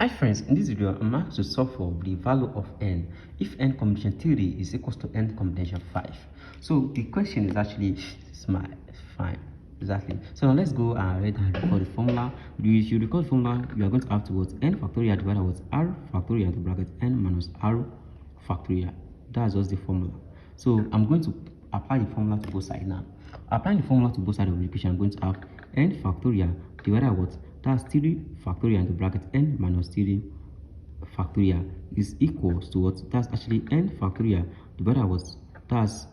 Hi friends, in this video I'm asked to solve for the value of n if n combination 3 is equals to n combination 5. So the question is actually smart, fine, exactly. So now let's go ahead and record the formula. If you record the formula, you are going to have to what n factorial divided with r factorial into bracket n minus r factorial. That's just the formula. So I'm going to apply the formula to both sides now. Applying the formula to both sides of the equation, I'm going to have n factorial divided what? That's 3 factorial into bracket n minus 3 factorial is equals to what? That's actually n factorial divided what? That's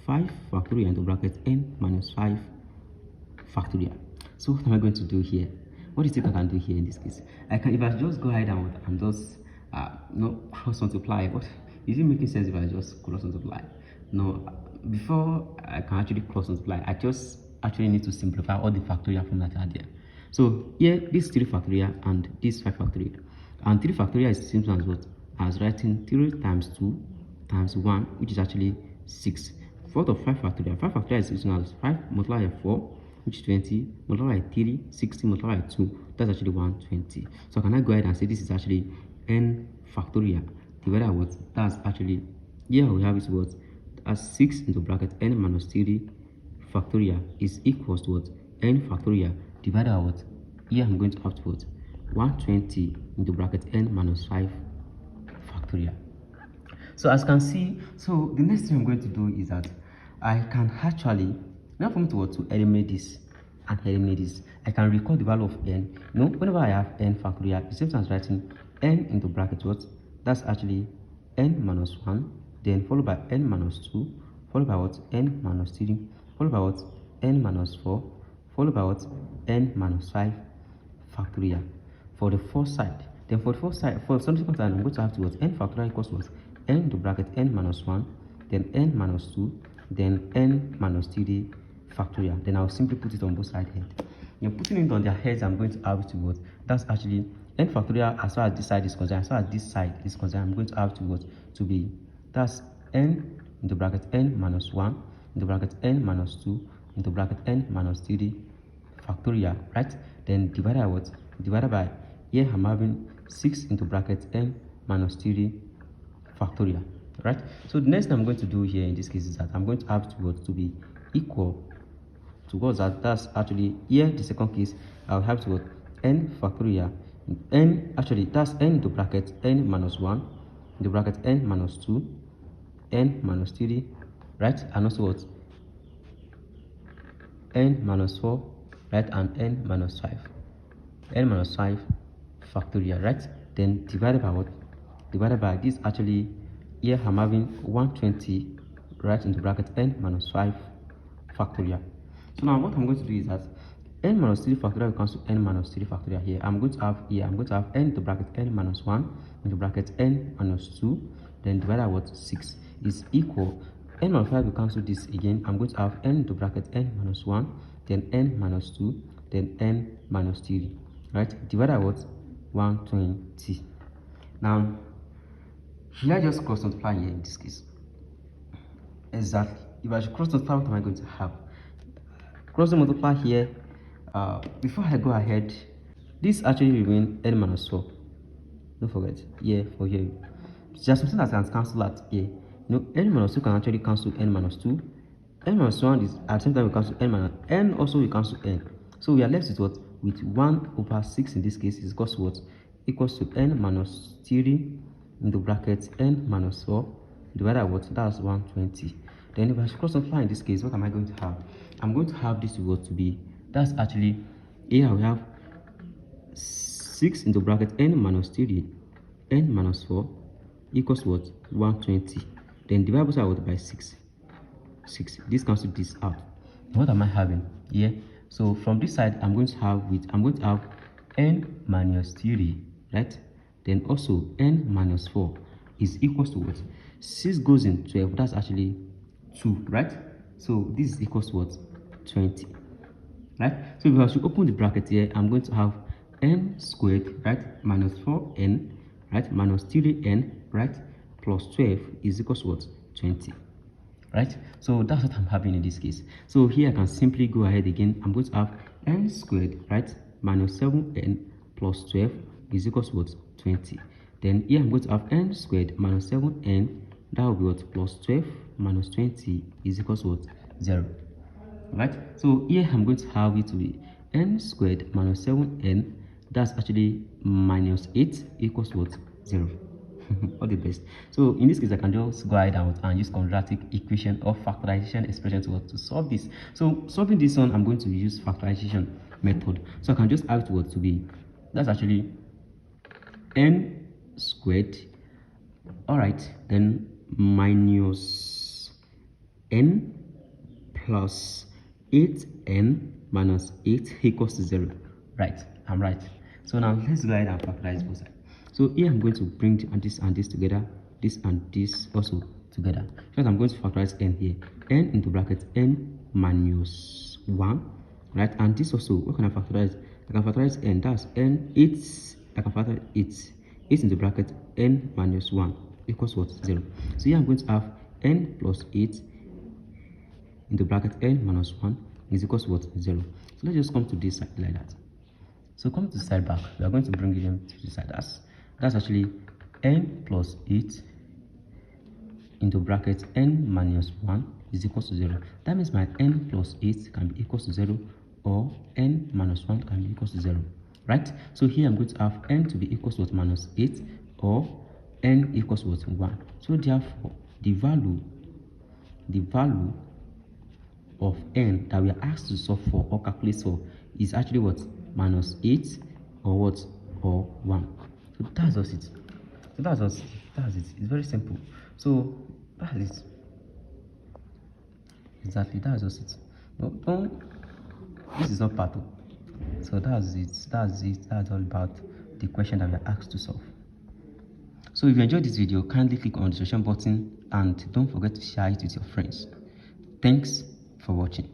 5 factorial into bracket n minus 5 factorial. So what am I going to do here? What do you think I can do here in this case? I can, if I just go ahead and just cross multiply. What is it making sense if I just cross multiply? No, before I can actually cross multiply, I just actually need to simplify all the factorial formulas that are there. So here, this 3 factorial and this 5 factorial. And 3 factorial is simple as what? As writing 3 times 2 times 1, which is actually 6. 4 of 5 factorial. 5 factorial is written as 5 multiplied by 4, which is 20, multiplied by 3, 60, multiplied by 2. That's actually 120. So can I go ahead and say this is actually n factorial divided by what? That's actually, here we have is what? As 6 into bracket n minus 3 factorial is equals to what? N factorial divided by what? Here I'm going to have to put 120 into bracket n minus 5 factorial. So as you can see, so the next thing I'm going to do is that I can actually, now for me to eliminate this and eliminate this, I can record the value of n. You know, whenever I have n factorial, it's the same as writing n into bracket what? That's actually n minus 1, then followed by n minus 2, followed by what? N minus 3, followed by what? N minus 4, followed by what? N minus 5 factorial for the first side. Then for the first side, for the subsequent side, I'm going to have to what? N factorial equals what? N into bracket n minus 1, then n minus 2, then n minus 3 factorial. Then I'll simply put it on both sides head. Then putting it on their heads, I'm going to have to what? That's actually n factorial as far as this side is concerned. As far as this side is concerned, I'm going to have to what? To be, that's n into bracket n minus 1, into bracket n minus 2, into bracket n minus 3 factorial, right? Then divided by what? Divided by, here I'm having 6 into bracket n minus 3 factorial, right? So the next thing I'm going to do here in this case is that I'm going to have to what? To be equal to what? That's actually, here the second case, I'll have to what? N factorial, n, actually that's n into bracket n minus 1, into bracket n minus 2, n minus 3, right? And also what? N minus 4, right? And n minus 5. N minus 5 factorial, right? Then divided by what? Divided by this, actually, here I'm having 120, right? Into bracket n minus 5 factorial. So now what I'm going to do is that n minus 3 factorial will cancel n minus 3 factorial here. I'm going to have here, I'm going to have n into bracket n minus 1 into bracket n minus 2, then divided by what? 6 is equal. N minus 5 will cancel this again. I'm going to have n into bracket n minus 1, then n minus 2, then n minus 3, right? Divided by what? 120. Now, should I just cross multiply here in this case? Exactly. If I should cross multiply, what am I going to have? Cross multiply here. Before I go ahead, this actually remain n minus 4. Don't forget, here for here. There's something that can cancel that here. You know, n minus 2 can actually cancel n minus 2. N minus 1 is at the same time we cancel n minus n, also we cancel n. So we are left with what? With 1 over 6 in this case is equals to what? Equals to n minus 3 into bracket n minus 4 divided by what? That's 120. Then if I cross multiply in this case, what am I going to have? I'm going to have this what to be, that's actually, here we have 6 into bracket n minus 3, n minus 4 equals what? 120. Then divide both sides by 6. This cancels this out. What am I having here? So from this side, I'm going to have n minus 3, right? Then also n minus 4 is equals to what? 6 goes in 12. That's actually 2, right? So this is equals to what? 20, right? So if I should open the bracket here, I'm going to have n squared, right? Minus 4n, right? Minus 3n, right? Plus 12 is equals to what? 20, right? So that's what I'm having in this case. So here I can simply go ahead again. I'm going to have n squared, right? Minus 7n plus 12 is equals to what? 20. Then here I'm going to have n squared minus 7n, that will be what? Plus 12 minus 20 is equals to what? 0. Right? So here I'm going to have it to be n squared minus 7n, that's actually minus 8 equals to what? 0. All the best. So in this case, I can just go ahead and use quadratic equation or factorization expression to solve this. So solving this one, I'm going to use factorization method. So I can just have it to be, that's actually n squared, all right, then minus n plus 8n minus 8 equals to 0. Right, I'm right. So now let's go ahead and factorize both sides. So here I'm going to bring this and this together, this and this also together. First I'm going to factorize n here, n into bracket n minus 1, right? And this also, what can I factorize? I can factorize n, that's n 8, I can factor 8 into bracket n minus 1 equals what? 0. So here I'm going to have n plus 8 into bracket n minus 1 is equals to what? 0. So let's just come to this side like that. So come to the side back, we are going to bring it to the side. That's actually n plus 8 into bracket n minus 1 is equals to 0. That means my n plus 8 can be equals to 0, or n minus 1 can be equals to 0. Right? So here I'm going to have n to be equals to what? Minus 8, or n equals to what? 1. So therefore, the value of n that we are asked to solve for or calculate for is actually what? Minus 8, or what? Or 1. So that's just it. So that's it. It's very simple. So that's it. Exactly, that's just it. No, this is not part of. So that's it. That's all about the question that we are asked to solve. So if you enjoyed this video, kindly click on the subscription button and don't forget to share it with your friends. Thanks for watching.